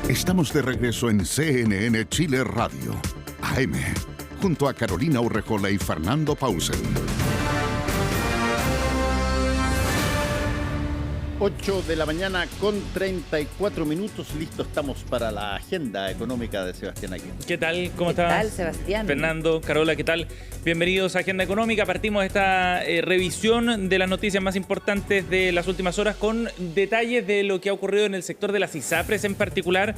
Estamos de regreso en CNN Chile Radio, AM, junto a Carolina Urrejola y Fernando Pausen. 8 de la mañana con 34 minutos. Listo, estamos para la agenda económica de Sebastián Aquino. ¿Qué tal? ¿Cómo estás? ¿Qué tal, Sebastián? Fernando, Carola, ¿qué tal? Bienvenidos a Agenda Económica. Partimos esta revisión de las noticias más importantes de las últimas horas con detalles de lo que ha ocurrido en el sector de las ISAPRES en particular.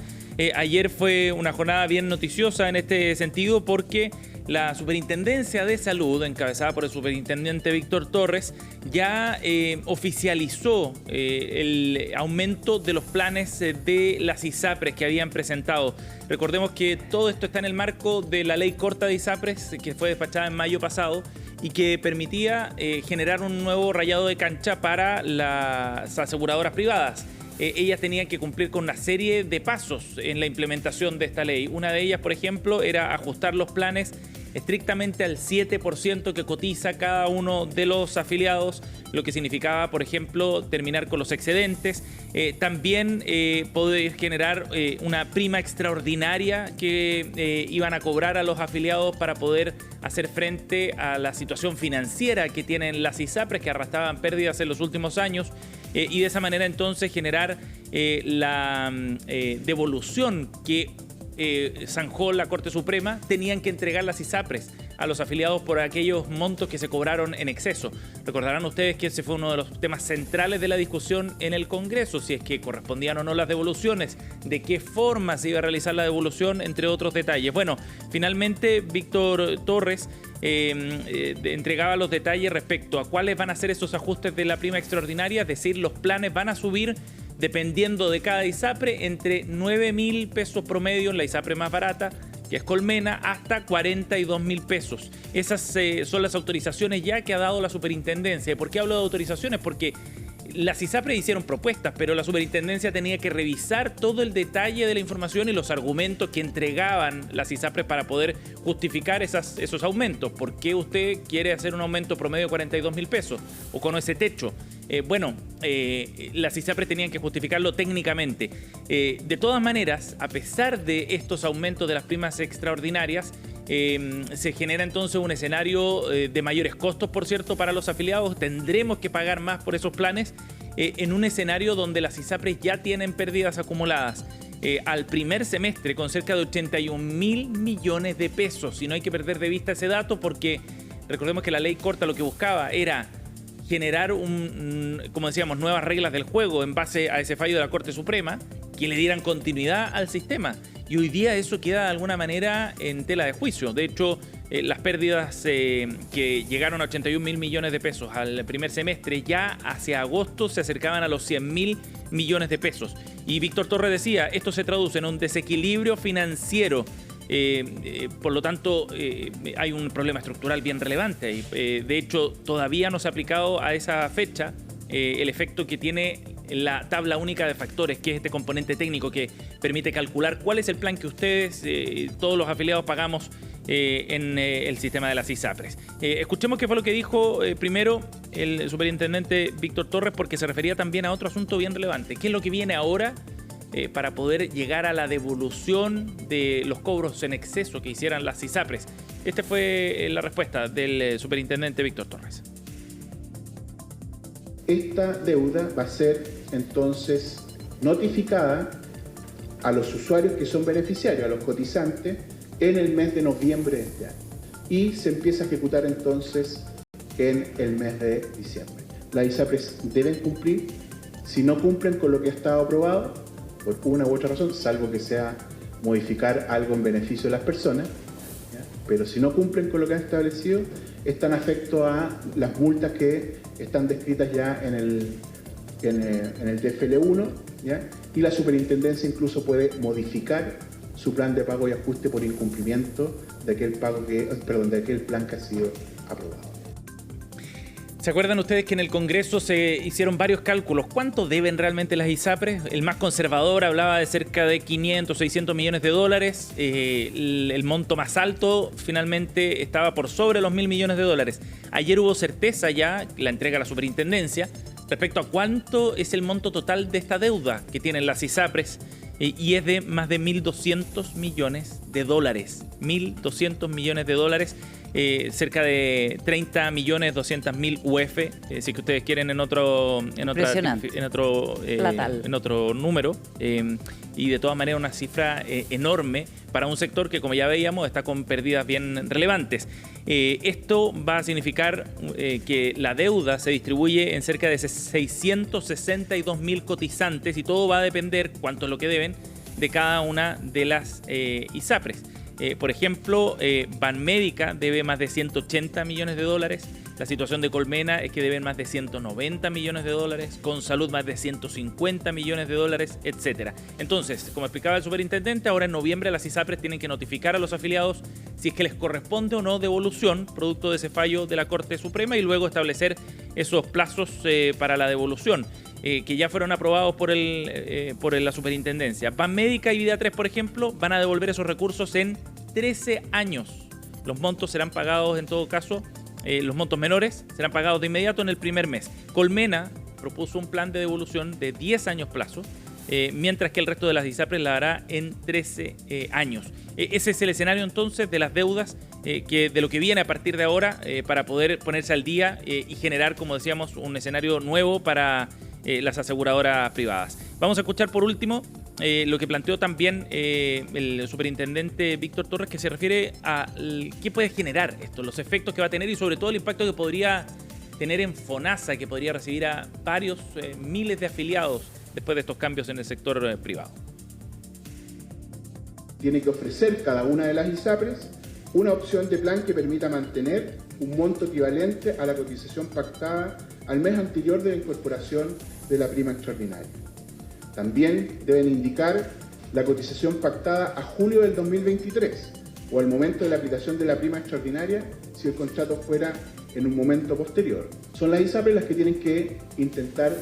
Ayer fue una jornada bien noticiosa en este sentido porque la Superintendencia de Salud, encabezada por el superintendente Víctor Torres, ya oficializó el aumento de los planes de las ISAPRES que habían presentado. Recordemos que todo esto está en el marco de la ley corta de ISAPRES que fue despachada en mayo pasado y que permitía generar un nuevo rayado de cancha para las aseguradoras privadas. Ellas tenían que cumplir con una serie de pasos en la implementación de esta ley. Una de ellas, por ejemplo, era ajustar los planes estrictamente al 7% que cotiza cada uno de los afiliados, lo que significaba, por ejemplo, terminar con los excedentes. También poder generar una prima extraordinaria que iban a cobrar a los afiliados para poder hacer frente a la situación financiera que tienen las ISAPRES, que arrastraban pérdidas en los últimos años. Y de esa manera entonces generar la devolución que zanjó la Corte Suprema. Tenían que entregar las ISAPRES a los afiliados por aquellos montos que se cobraron en exceso. Recordarán ustedes que ese fue uno de los temas centrales de la discusión en el Congreso, si es que correspondían o no las devoluciones, de qué forma se iba a realizar la devolución, entre otros detalles. Bueno, finalmente Víctor Torres entregaba los detalles respecto a cuáles van a ser esos ajustes de la prima extraordinaria, es decir, los planes van a subir dependiendo de cada ISAPRE entre 9.000 pesos promedio en la ISAPRE más barata, que es Colmena, hasta 42.000 pesos. Esas son las autorizaciones ya que ha dado la superintendencia. ¿Por qué hablo de autorizaciones? Porque las ISAPRES hicieron propuestas, pero la superintendencia tenía que revisar todo el detalle de la información y los argumentos que entregaban las ISAPRES para poder justificar esos aumentos. ¿Por qué usted quiere hacer un aumento promedio de 42.000 pesos o con ese techo? Las ISAPRES tenían que justificarlo técnicamente. De todas maneras, a pesar de estos aumentos de las primas extraordinarias, se genera entonces un escenario de mayores costos, por cierto, para los afiliados. Tendremos que pagar más por esos planes en un escenario donde las ISAPRES ya tienen pérdidas acumuladas al primer semestre con cerca de 81.000 millones de pesos. Y no hay que perder de vista ese dato porque recordemos que la ley corta lo que buscaba era generar como decíamos, nuevas reglas del juego en base a ese fallo de la Corte Suprema que le dieran continuidad al sistema. Y hoy día eso queda de alguna manera en tela de juicio. De hecho, las pérdidas que llegaron a 81.000 millones de pesos al primer semestre, ya hacia agosto se acercaban a los 100.000 millones de pesos. Y Víctor Torres decía, esto se traduce en un desequilibrio financiero. Por lo tanto, hay un problema estructural bien relevante. De hecho, todavía no se ha aplicado a esa fecha el efecto que tiene la tabla única de factores, que es este componente técnico que permite calcular cuál es el plan que ustedes, todos los afiliados, pagamos en el sistema de las ISAPRES. Escuchemos qué fue lo que dijo primero el superintendente Víctor Torres, porque se refería también a otro asunto bien relevante. ¿Qué es lo que viene ahora para poder llegar a la devolución de los cobros en exceso que hicieran las ISAPRES? Esta fue la respuesta del superintendente Víctor Torres. Esta deuda va a ser entonces notificada a los usuarios que son beneficiarios, a los cotizantes, en el mes de noviembre de este año. Y se empieza a ejecutar entonces en el mes de diciembre. Las ISAPRES deben cumplir. Si no cumplen con lo que ha estado aprobado, por una u otra razón, salvo que sea modificar algo en beneficio de las personas, ¿ya? Pero si no cumplen con lo que han establecido, están afecto a las multas que están descritas ya en el TFL1, ¿ya? Y la superintendencia incluso puede modificar su plan de pago y ajuste por incumplimiento de aquel plan que ha sido aprobado. ¿Se acuerdan ustedes que en el Congreso se hicieron varios cálculos? ¿Cuánto deben realmente las ISAPRES? El más conservador hablaba de cerca de 500, 600 millones de dólares. El monto más alto finalmente estaba por sobre los 1.000 millones de dólares. Ayer hubo certeza ya, la entrega a la superintendencia, respecto a cuánto es el monto total de esta deuda que tienen las ISAPRES. y es de más de 1.200 millones de dólares. 1.200 millones de dólares. Cerca de 30.200.000 UF, si que ustedes quieren en otro número, y de todas maneras una cifra enorme para un sector que, como ya veíamos, está con pérdidas bien relevantes. Esto va a significar que la deuda se distribuye en cerca de 662.000 cotizantes, y todo va a depender, cuánto es lo que deben, de cada una de las ISAPRES. Por ejemplo, Banmédica debe más de 180 millones de dólares. La situación de Colmena es que deben más de 190 millones de dólares. Consalud más de 150 millones de dólares, etc. Entonces, como explicaba el superintendente, ahora en noviembre las ISAPRES tienen que notificar a los afiliados si es que les corresponde o no devolución, producto de ese fallo de la Corte Suprema, y luego establecer esos plazos para la devolución. Que ya fueron aprobados por la superintendencia. Banmédica y Vida 3, por ejemplo, van a devolver esos recursos en 13 años. Los montos serán pagados, en todo caso, los montos menores serán pagados de inmediato en el primer mes. Colmena propuso un plan de devolución de 10 años plazo, mientras que el resto de las ISAPRES la hará en 13 años. Ese es el escenario entonces de las deudas, de lo que viene a partir de ahora, para poder ponerse al día y generar, como decíamos, un escenario nuevo para las aseguradoras privadas. Vamos a escuchar por último lo que planteó también el superintendente Víctor Torres, que se refiere a qué puede generar esto, los efectos que va a tener y sobre todo el impacto que podría tener en FONASA, que podría recibir a varios miles de afiliados después de estos cambios en el sector privado. Tiene que ofrecer cada una de las ISAPRES una opción de plan que permita mantener un monto equivalente a la cotización pactada al mes anterior de la incorporación de la prima extraordinaria. También deben indicar la cotización pactada a julio del 2023 o al momento de la aplicación de la prima extraordinaria si el contrato fuera en un momento posterior. Son las ISAPRES las que tienen que intentar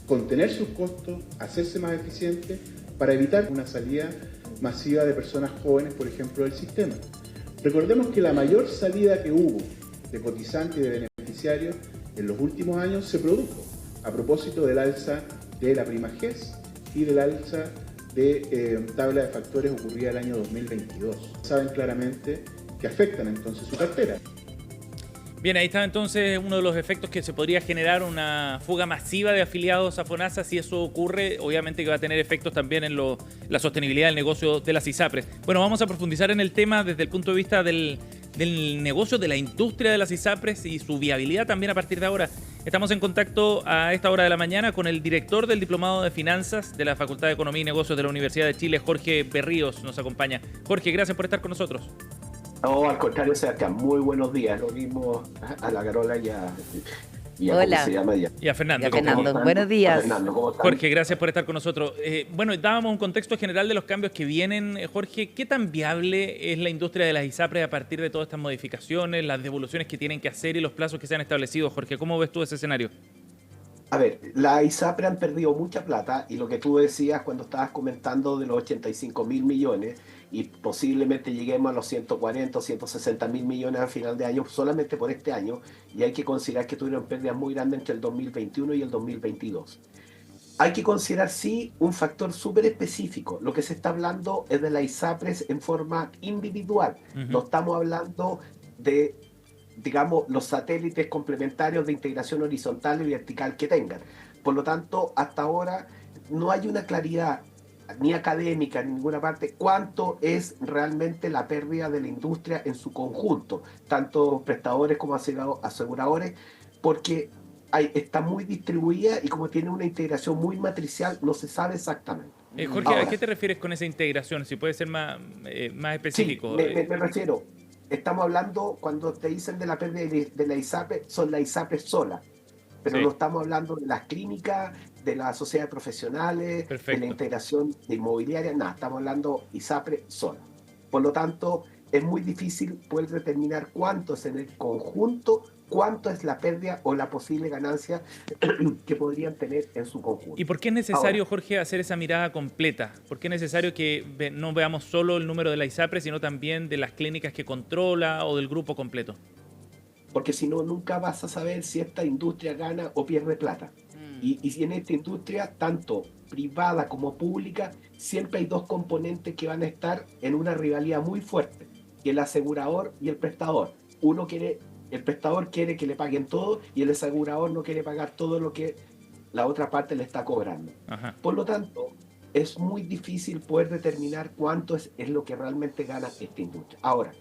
contener sus costos, hacerse más eficientes para evitar una salida masiva de personas jóvenes, por ejemplo, del sistema. Recordemos que la mayor salida que hubo de cotizantes y de beneficiarios en los últimos años se produjo a propósito del alza de la prima GES y del alza de tabla de factores ocurrida el año 2022. Saben claramente que afectan entonces su cartera. Bien, ahí está entonces uno de los efectos que se podría generar, una fuga masiva de afiliados a FONASA. Si eso ocurre, obviamente que va a tener efectos también en la sostenibilidad del negocio de las ISAPRES. Bueno, vamos a profundizar en el tema desde el punto de vista del negocio, de la industria de las ISAPRES y su viabilidad también a partir de ahora. Estamos en contacto a esta hora de la mañana con el director del Diplomado de Finanzas de la Facultad de Economía y Negocios de la Universidad de Chile, Jorge Berríos, nos acompaña. Jorge, gracias por estar con nosotros. No, al contrario, Sebastián, muy buenos días. Lo mismo a la Carola y a Hola. ¿cómo se llama ella? Y a Fernando. Buenos días. Fernando, ¿cómo están? Jorge, gracias por estar con nosotros. Bueno, dábamos un contexto general de los cambios que vienen. Jorge, ¿qué tan viable es la industria de las ISAPRES a partir de todas estas modificaciones, las devoluciones que tienen que hacer y los plazos que se han establecido? Jorge, ¿cómo ves tú ese escenario? A ver, las ISAPRES han perdido mucha plata y lo que tú decías cuando estabas comentando de los 85.000 millones y posiblemente lleguemos a los 140 o 160.000 millones al final de año solamente por este año, y hay que considerar que tuvieron pérdidas muy grandes entre el 2021 y el 2022. Hay que considerar, sí, un factor súper específico. Lo que se está hablando es de las ISAPRES en forma individual. No estamos hablando de, digamos, los satélites complementarios de integración horizontal y vertical que tengan. Por lo tanto, hasta ahora no hay una claridad ni académica, ni en ninguna parte, cuánto es realmente la pérdida de la industria en su conjunto, tanto prestadores como aseguradores, porque está muy distribuida y como tiene una integración muy matricial, no se sabe exactamente. Jorge, ahora, ¿a qué te refieres con esa integración? Si puede ser más específico. Sí, me refiero, estamos hablando, cuando te dicen de la pérdida de la ISAPRE, son las ISAPRE solas, pero no estamos hablando de las clínicas, de las sociedades profesionales, de la integración de inmobiliaria, nada, estamos hablando ISAPRE sola. Por lo tanto, es muy difícil poder determinar cuánto es en el conjunto, cuánto es la pérdida o la posible ganancia que podrían tener en su conjunto. ¿Y por qué es necesario, Jorge, hacer esa mirada completa? ¿Por qué es necesario que no veamos solo el número de la ISAPRE, sino también de las clínicas que controla o del grupo completo? Porque si no, nunca vas a saber si esta industria gana o pierde plata. Y en esta industria, tanto privada como pública, siempre hay dos componentes que van a estar en una rivalidad muy fuerte, que el asegurador y el prestador. El prestador quiere que le paguen todo y el asegurador no quiere pagar todo lo que la otra parte le está cobrando. Ajá. Por lo tanto, es muy difícil poder determinar cuánto es lo que realmente gana esta industria. Ahora,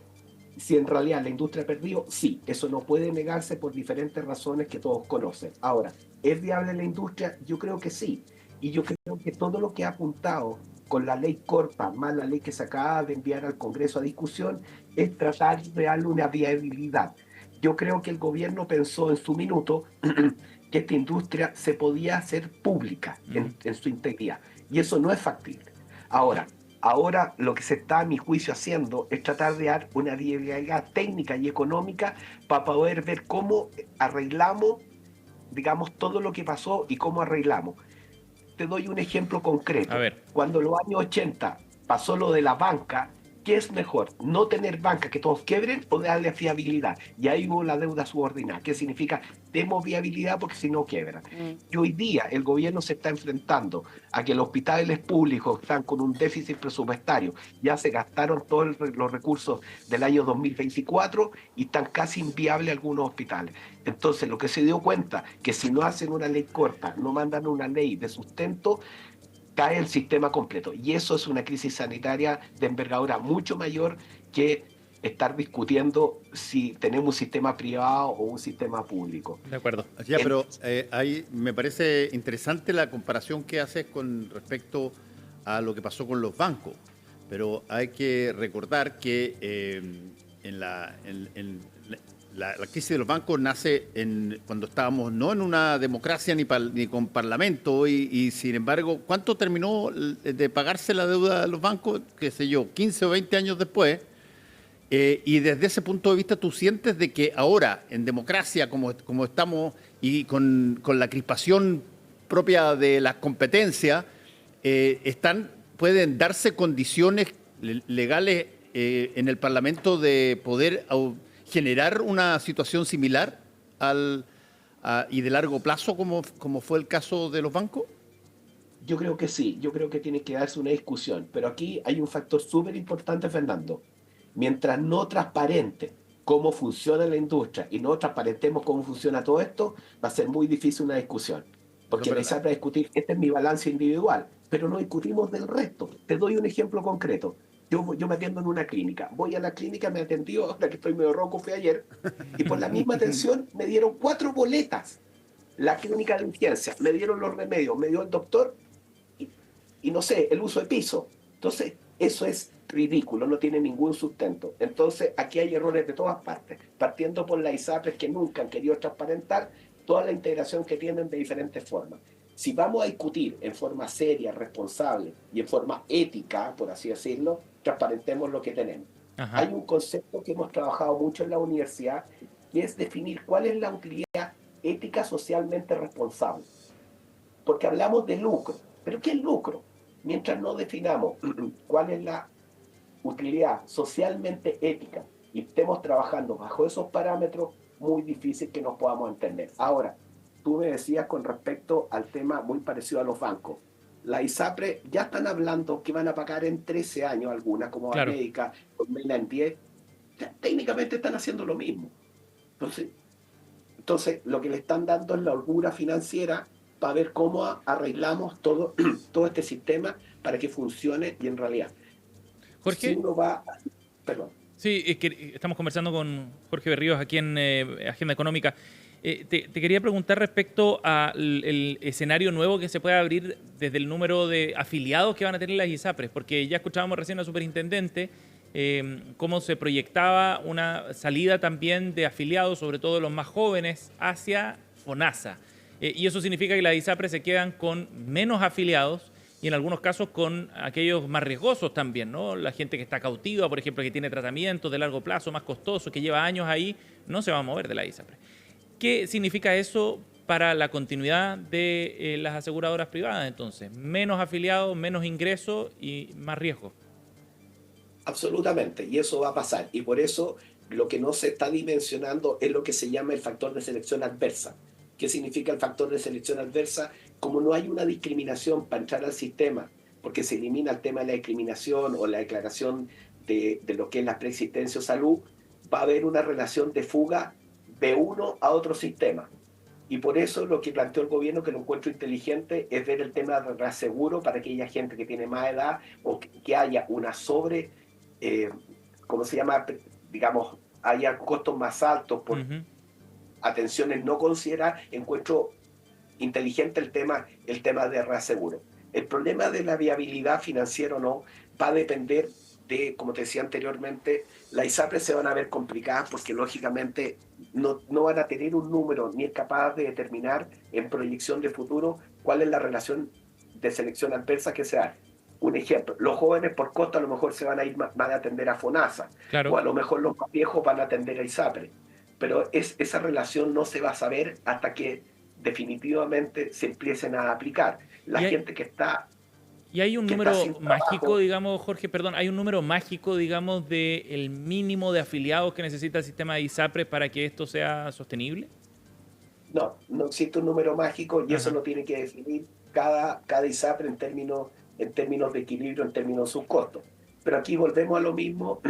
si en realidad la industria ha perdido, sí, eso no puede negarse por diferentes razones que todos conocen. Ahora, ¿es viable la industria? Yo creo que sí. Y yo creo que todo lo que ha apuntado con la ley corta, más la ley que se acaba de enviar al Congreso a discusión, es tratar de darle una viabilidad. Yo creo que el gobierno pensó en su minuto que esta industria se podía hacer pública en su integridad. Y eso no es factible. Ahora lo que se está, a mi juicio, haciendo es tratar de dar una viabilidad técnica y económica para poder ver cómo arreglamos, digamos, todo lo que pasó y cómo arreglamos. Te doy un ejemplo concreto. A ver. Cuando en los años 80 pasó lo de la banca, ¿qué es mejor? ¿No tener banca que todos quiebren o darle fiabilidad? Y ahí hubo la deuda subordinada. ¿Qué significa? Demos viabilidad porque si no quiebran. Y hoy día el gobierno se está enfrentando a que los hospitales públicos están con un déficit presupuestario. Ya se gastaron todos los recursos del año 2024 y están casi inviables algunos hospitales. Entonces, lo que se dio cuenta, que si no hacen una ley corta, no mandan una ley de sustento, cae el sistema completo. Y eso es una crisis sanitaria de envergadura mucho mayor que estar discutiendo si tenemos un sistema privado o un sistema público. De acuerdo. Ya, pero ahí me parece interesante la comparación que haces con respecto a lo que pasó con los bancos. Pero hay que recordar que la crisis de los bancos nace cuando estábamos no en una democracia ni con parlamento y sin embargo, ¿cuánto terminó de pagarse la deuda de los bancos? Qué sé yo, 15 o 20 años después. Y desde ese punto de vista, ¿tú sientes de que ahora, en democracia como estamos y con la crispación propia de las competencias, pueden darse condiciones legales en el Parlamento de poder generar una situación similar y de largo plazo como fue el caso de los bancos? Yo creo que sí, yo creo que tiene que darse una discusión, pero aquí hay un factor súper importante, Fernando. Mientras no transparente cómo funciona la industria y no transparentemos cómo funciona todo esto, va a ser muy difícil una discusión. Porque la ISAPRE va a discutir, este es mi balance individual, pero no discutimos del resto. Te doy un ejemplo concreto. Yo me atiendo en una clínica. Voy a la clínica, me atendió, ahora que estoy medio ronco, fui ayer, y por la misma atención me dieron 4 boletas. La clínica de urgencia, me dieron los remedios, me dio el doctor y no sé, el uso de piso. Entonces, eso es ridículo, no tiene ningún sustento. Entonces, aquí hay errores de todas partes, partiendo por las ISAPRES que nunca han querido transparentar toda la integración que tienen de diferentes formas. Si vamos a discutir en forma seria, responsable y en forma ética, por así decirlo, transparentemos lo que tenemos. Ajá. Hay un concepto que hemos trabajado mucho en la universidad, que es definir cuál es la utilidad ética socialmente responsable. Porque hablamos de lucro, pero ¿qué es lucro? Mientras no definamos cuál es la utilidad socialmente ética y estemos trabajando bajo esos parámetros, muy difícil que nos podamos entender. Ahora, tú me decías con respecto al tema muy parecido a los bancos. La ISAPRE ya están hablando que van a pagar en 13 años algunas, como claro. América, Colmena en 10. Ya, técnicamente están haciendo lo mismo. Entonces, lo que le están dando es la holgura financiera para ver cómo arreglamos todo este sistema para que funcione y en realidad. Jorge. Si uno va... Perdón. Sí, es que estamos conversando con Jorge Berríos aquí en Agenda Económica. Te quería preguntar respecto al escenario nuevo que se puede abrir desde el número de afiliados que van a tener las ISAPRES, porque ya escuchábamos recién al superintendente cómo se proyectaba una salida también de afiliados, sobre todo los más jóvenes, hacia FONASA. Y eso significa que las ISAPRES se quedan con menos afiliados y en algunos casos con aquellos más riesgosos también, ¿no? La gente que está cautiva, por ejemplo, que tiene tratamientos de largo plazo más costosos, que lleva años ahí, no se va a mover de la ISAPRE. ¿Qué significa eso para la continuidad de las aseguradoras privadas entonces? Menos afiliados, menos ingresos y más riesgo. Absolutamente, y eso va a pasar. Y por eso lo que no se está dimensionando es lo que se llama el factor de selección adversa, ¿Qué significa el factor de selección adversa? Como no hay una discriminación para entrar al sistema, porque se elimina el tema de la discriminación o la declaración de lo que es la preexistencia o salud, va a haber una relación de fuga de uno a otro sistema. Y por eso lo que planteó el gobierno, que lo encuentro inteligente, es ver el tema del reaseguro para aquella gente que tiene más edad o que haya una ¿cómo se llama? Digamos, haya costos más altos por atenciones no consideradas. Encuentro inteligente el tema de reaseguro. El problema de la viabilidad financiera o no va a depender de, como te decía anteriormente, las ISAPRES se van a ver complicadas porque lógicamente no van a tener un número ni es capaz de determinar en proyección de futuro cuál es la relación de selección adversa que se da. Un ejemplo, los jóvenes por costo a lo mejor van a atender a FONASA, claro, o a lo mejor los más viejos van a atender a ISAPRE, pero esa relación no se va a saber hasta que definitivamente se empiecen a aplicar. La gente que está... Y hay un número mágico, digamos, Jorge, perdón, hay un número mágico, digamos, del mínimo de afiliados que necesita el sistema de ISAPRE para que esto sea sostenible. No existe un número mágico y eso lo tiene que definir cada ISAPRE en términos de equilibrio, en términos de sus costos. Pero aquí volvemos a lo mismo.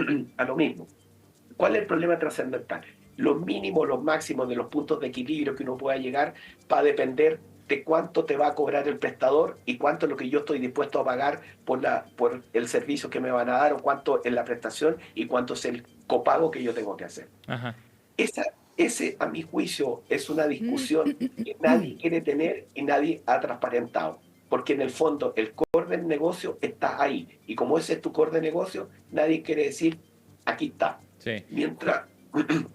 ¿Cuál es el problema trascendental? Los mínimos, los máximos de los puntos de equilibrio que uno pueda llegar va a depender de cuánto te va a cobrar el prestador y cuánto es lo que yo estoy dispuesto a pagar por el servicio que me van a dar, o cuánto es la prestación y cuánto es el copago que yo tengo que hacer. Ajá. Ese, a mi juicio, es una discusión que nadie quiere tener y nadie ha transparentado. Porque en el fondo el core del negocio está ahí. Y como ese es tu core de negocio, nadie quiere decir, aquí está. Sí. Mientras...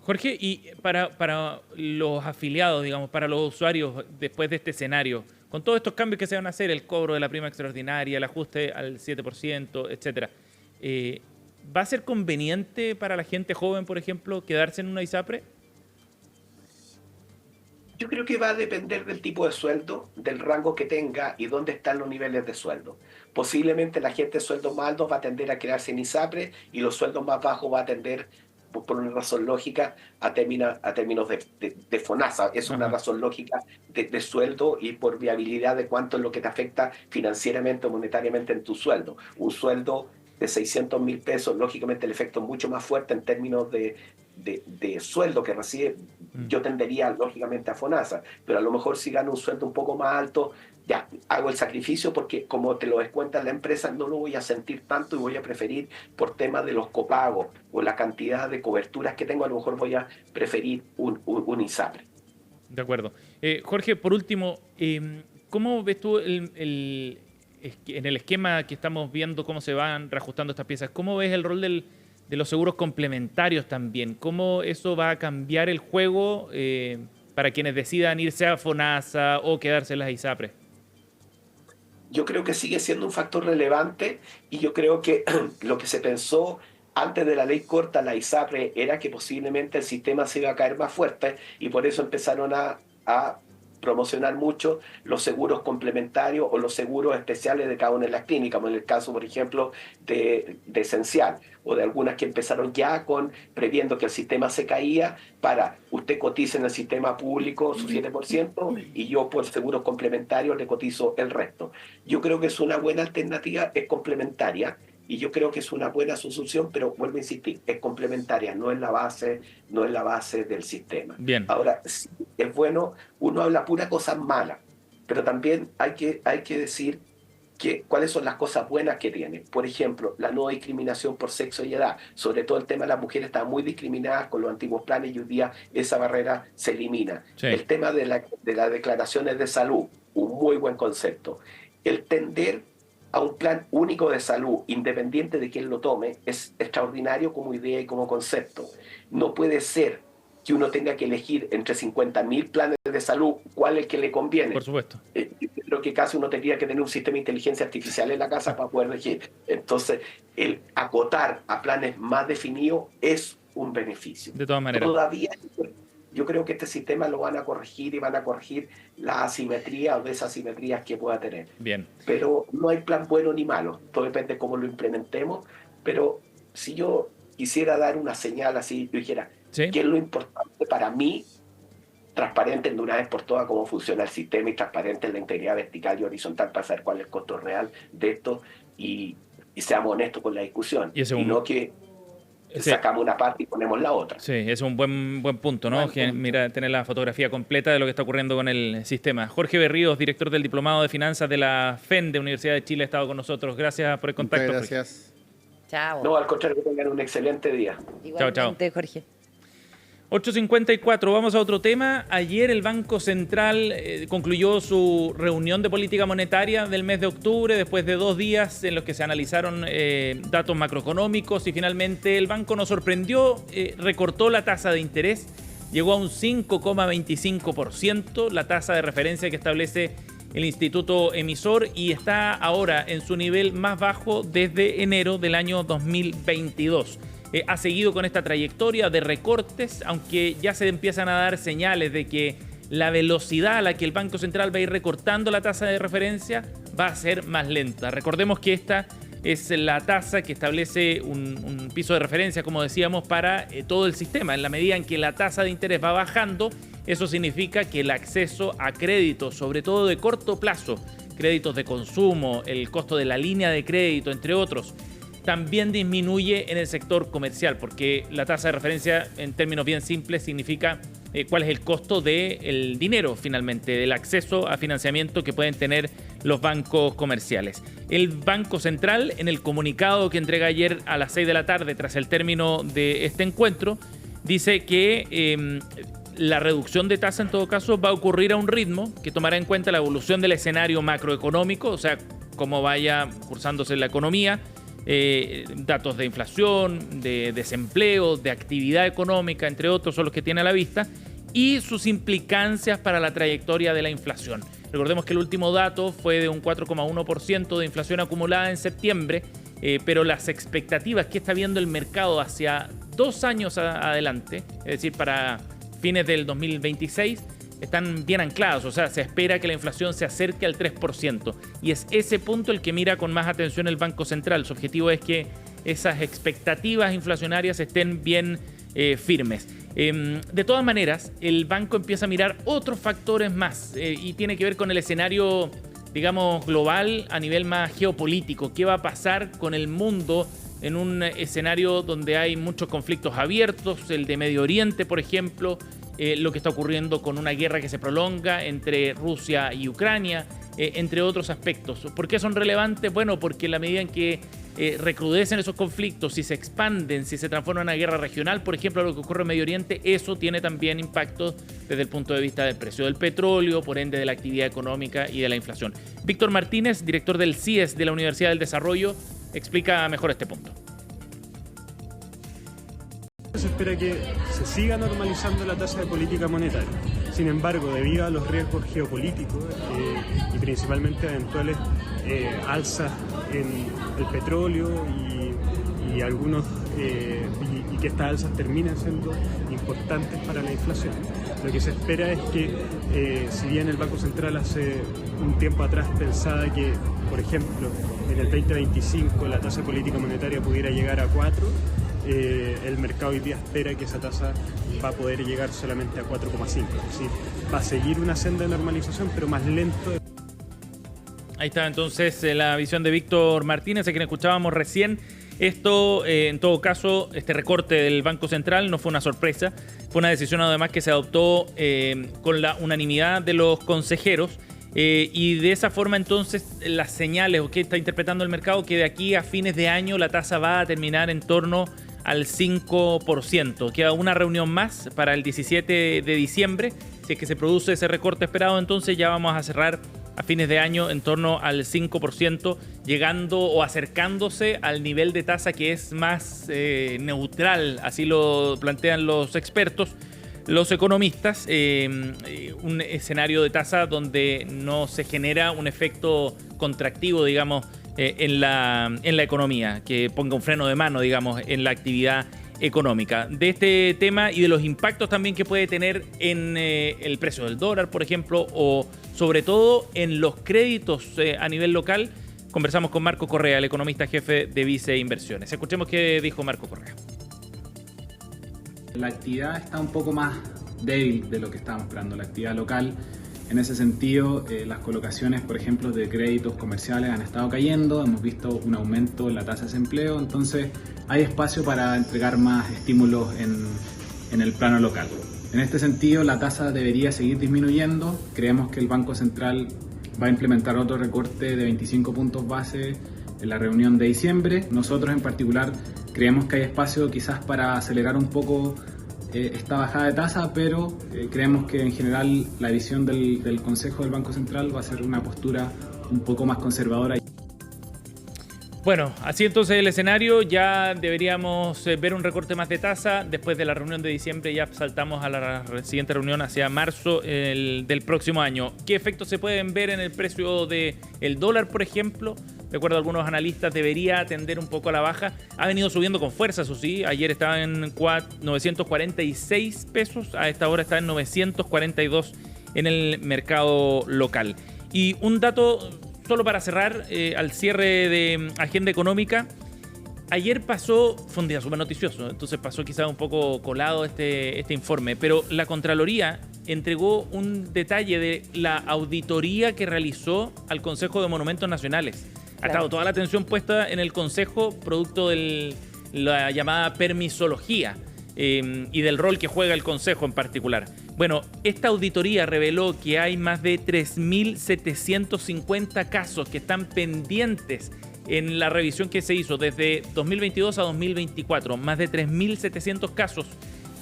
Jorge, y para los afiliados, digamos, para los usuarios después de este escenario, con todos estos cambios que se van a hacer, el cobro de la prima extraordinaria, el ajuste al 7%, etcétera, ¿va a ser conveniente para la gente joven, por ejemplo, quedarse en una ISAPRE? Yo creo que va a depender del tipo de sueldo, del rango que tenga y dónde están los niveles de sueldo. Posiblemente la gente de sueldos más altos va a tender a quedarse en ISAPRE y los sueldos más bajos va a tender, por una razón lógica, a términos de FONASA. Es una razón lógica de sueldo y por viabilidad de cuánto es lo que te afecta financieramente o monetariamente en tu sueldo. Un sueldo de 600.000 pesos, lógicamente el efecto es mucho más fuerte en términos de sueldo que recibe. Yo tendería lógicamente a FONASA, pero a lo mejor si gano un sueldo un poco más alto, ya hago el sacrificio porque como te lo descuenta la empresa, no lo voy a sentir tanto y voy a preferir, por tema de los copagos o la cantidad de coberturas que tengo, a lo mejor voy a preferir un ISAPRE. De acuerdo. Jorge, por último, ¿cómo ves tú en el esquema que estamos viendo cómo se van reajustando estas piezas? ¿Cómo ves el rol de los seguros complementarios también? ¿Cómo eso va a cambiar el juego para quienes decidan irse a FONASA o quedarse en las ISAPRE? Yo creo que sigue siendo un factor relevante y yo creo que lo que se pensó antes de la ley corta, la ISAPRE, era que posiblemente el sistema se iba a caer más fuerte y por eso empezaron a promocionar mucho los seguros complementarios o los seguros especiales de cada una de las clínicas, como en el caso, por ejemplo, de Esencial, o de algunas que empezaron ya previendo que el sistema se caía, para usted cotiza en el sistema público su 7% y yo por seguros complementarios le cotizo el resto. Yo creo que es una buena alternativa, es complementaria, y yo creo que es una buena solución, pero vuelvo a insistir, es complementaria, no es la base del sistema. Bien. Ahora, sí, es bueno, uno habla pura cosa mala, pero también hay que decir cuáles son las cosas buenas que tiene. Por ejemplo, la no discriminación por sexo y edad. Sobre todo el tema de las mujeres estaban muy discriminadas con los antiguos planes y hoy día esa barrera se elimina. Sí. El tema de las declaraciones de salud, un muy buen concepto. El tender a un plan único de salud, independiente de quién lo tome, es extraordinario como idea y como concepto. No puede ser que uno tenga que elegir entre 50.000 planes de salud cuál es el que le conviene. Por supuesto. Yo creo que casi uno tendría que tener un sistema de inteligencia artificial en la casa para poder elegir. Entonces, el acotar a planes más definidos es un beneficio. De todas maneras. Todavía yo creo que este sistema lo van a corregir y van a corregir la asimetría o desasimetrías que pueda tener. Bien. Pero no hay plan bueno ni malo. Todo depende de cómo lo implementemos. Pero si yo quisiera dar una señal así, yo dijera, ¿sí? ¿Qué es lo importante para mí transparentes de una vez por todas cómo funciona el sistema y transparentes la integridad vertical y horizontal para saber cuál es el costo real de esto y seamos honestos con la discusión. Y no que sacamos una parte y ponemos la otra. Sí, es un buen punto, ¿no? Mira, tener la fotografía completa de lo que está ocurriendo con el sistema. Jorge Berríos, director del Diplomado de Finanzas de la FEN de Universidad de Chile, ha estado con nosotros. Gracias por el contacto. Muchas gracias. Chao. No, al contrario, que tengan un excelente día. Igualmente, chao. Jorge. 8:54, vamos a otro tema. Ayer el Banco Central concluyó su reunión de política monetaria del mes de octubre, después de 2 días en los que se analizaron datos macroeconómicos y finalmente el banco nos sorprendió, recortó la tasa de interés, llegó a un 5,25%, la tasa de referencia que establece el instituto emisor y está ahora en su nivel más bajo desde enero del año 2022. Ha seguido con esta trayectoria de recortes, aunque ya se empiezan a dar señales de que la velocidad a la que el Banco Central va a ir recortando la tasa de referencia va a ser más lenta. Recordemos que esta es la tasa que establece un piso de referencia, como decíamos, para todo el sistema. En la medida en que la tasa de interés va bajando, eso significa que el acceso a créditos, sobre todo de corto plazo, créditos de consumo, el costo de la línea de crédito, entre otros, también disminuye en el sector comercial, porque la tasa de referencia, en términos bien simples, significa cuál es el costo del dinero, finalmente, del acceso a financiamiento que pueden tener los bancos comerciales. El Banco Central, en el comunicado que entrega ayer a las 6 de la tarde, tras el término de este encuentro, dice que la reducción de tasa, en todo caso, va a ocurrir a un ritmo que tomará en cuenta la evolución del escenario macroeconómico, o sea, cómo vaya cursándose la economía, datos de inflación, de desempleo, de actividad económica, entre otros, son los que tiene a la vista, y sus implicancias para la trayectoria de la inflación. Recordemos que el último dato fue de un 4,1% de inflación acumulada en septiembre, pero las expectativas que está viendo el mercado hacia 2 años adelante, es decir, para fines del 2026, están bien anclados, o sea, se espera que la inflación se acerque al 3%, y es ese punto el que mira con más atención el Banco Central. Su objetivo es que esas expectativas inflacionarias estén bien firmes. De todas maneras, el banco empieza a mirar otros factores más y tiene que ver con el escenario, digamos, global a nivel más geopolítico. ¿Qué va a pasar con el mundo en un escenario donde hay muchos conflictos abiertos, el de Medio Oriente, por ejemplo, lo que está ocurriendo con una guerra que se prolonga entre Rusia y Ucrania, entre otros aspectos? ¿Por qué son relevantes? Bueno, porque en la medida en que recrudecen esos conflictos, si se expanden, si se transforma en una guerra regional, por ejemplo, lo que ocurre en Medio Oriente, eso tiene también impactos desde el punto de vista del precio del petróleo, por ende de la actividad económica y de la inflación. Víctor Martínez, director del CIES de la Universidad del Desarrollo, explica mejor este punto. Se espera que se siga normalizando la tasa de política monetaria. Sin embargo, debido a los riesgos geopolíticos y principalmente eventuales alzas en el petróleo y algunos y que estas alzas terminen siendo importantes para la inflación, lo que se espera es que si bien el Banco Central hace un tiempo atrás pensaba que, por ejemplo, en el 2025 la tasa de política monetaria pudiera llegar a 4, el mercado hoy día espera que esa tasa va a poder llegar solamente a 4,5. Es decir, va a seguir una senda de normalización, pero más lento. Ahí está entonces la visión de Víctor Martínez, a quien escuchábamos recién. Esto, en todo caso, este recorte del Banco Central no fue una sorpresa, fue una decisión además que se adoptó con la unanimidad de los consejeros. Y de esa forma entonces las señales o que está interpretando el mercado que de aquí a fines de año la tasa va a terminar en torno al 5%. Queda una reunión más para el 17 de diciembre. Si es que se produce ese recorte esperado, entonces ya vamos a cerrar a fines de año en torno al 5%, llegando o acercándose al nivel de tasa que es más neutral, así lo plantean los expertos, los economistas, un escenario de tasa donde no se genera un efecto contractivo, digamos, en la economía, que ponga un freno de mano, digamos, en la actividad económica. De este tema y de los impactos también que puede tener en el precio del dólar, por ejemplo, o sobre todo en los créditos a nivel local, conversamos con Marco Correa, el economista jefe de Vice Inversiones. Escuchemos qué dijo Marco Correa. La actividad está un poco más débil de lo que estábamos esperando, la actividad local. En ese sentido, las colocaciones, por ejemplo, de créditos comerciales han estado cayendo, hemos visto un aumento en la tasa de desempleo, entonces hay espacio para entregar más estímulos en el plano local. En este sentido, la tasa debería seguir disminuyendo. Creemos que el Banco Central va a implementar otro recorte de 25 puntos base en la reunión de diciembre. Nosotros en particular creemos que hay espacio quizás para acelerar un poco esta bajada de tasa, pero creemos que en general la visión del Consejo del Banco Central va a ser una postura un poco más conservadora. Bueno, así entonces el escenario, ya deberíamos ver un recorte más de tasa. Después de la reunión de diciembre ya saltamos a la siguiente reunión hacia marzo del próximo año. ¿Qué efectos se pueden ver en el precio del dólar, por ejemplo? De acuerdo a algunos analistas, debería tender un poco a la baja. Ha venido subiendo con fuerza, eso sí. Ayer estaba en 946 pesos, a esta hora está en 942 en el mercado local. Y un dato, solo para cerrar, al cierre de Agenda Económica, ayer fue un día súper noticioso, entonces pasó quizás un poco colado este informe, pero la Contraloría entregó un detalle de la auditoría que realizó al Consejo de Monumentos Nacionales. Ha estado toda la atención puesta en el Consejo, producto de la llamada permisología y del rol que juega el Consejo en particular. Bueno, esta auditoría reveló que hay más de 3.750 casos que están pendientes en la revisión que se hizo desde 2022 a 2024. Más de 3.700 casos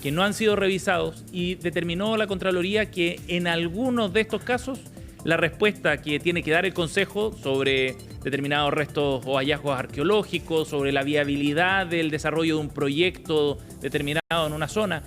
que no han sido revisados, y determinó la Contraloría que en algunos de estos casos la respuesta que tiene que dar el Consejo sobre determinados restos o hallazgos arqueológicos, sobre la viabilidad del desarrollo de un proyecto determinado en una zona,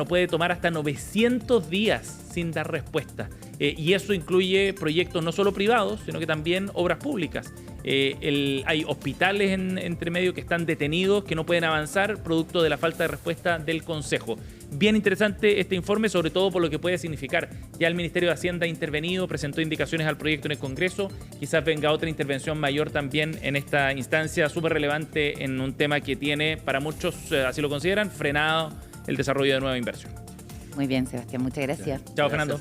puede tomar hasta 900 días sin dar respuesta. Y eso incluye proyectos no solo privados, sino que también obras públicas. Hay hospitales entre medio que están detenidos, que no pueden avanzar, producto de la falta de respuesta del Consejo. Bien interesante este informe, sobre todo por lo que puede significar. Ya el Ministerio de Hacienda ha intervenido, presentó indicaciones al proyecto en el Congreso. Quizás venga otra intervención mayor también en esta instancia, súper relevante en un tema que tiene, para muchos, así lo consideran, frenado el desarrollo de nueva inversión. Muy bien, Sebastián, muchas gracias. Chao, Fernando.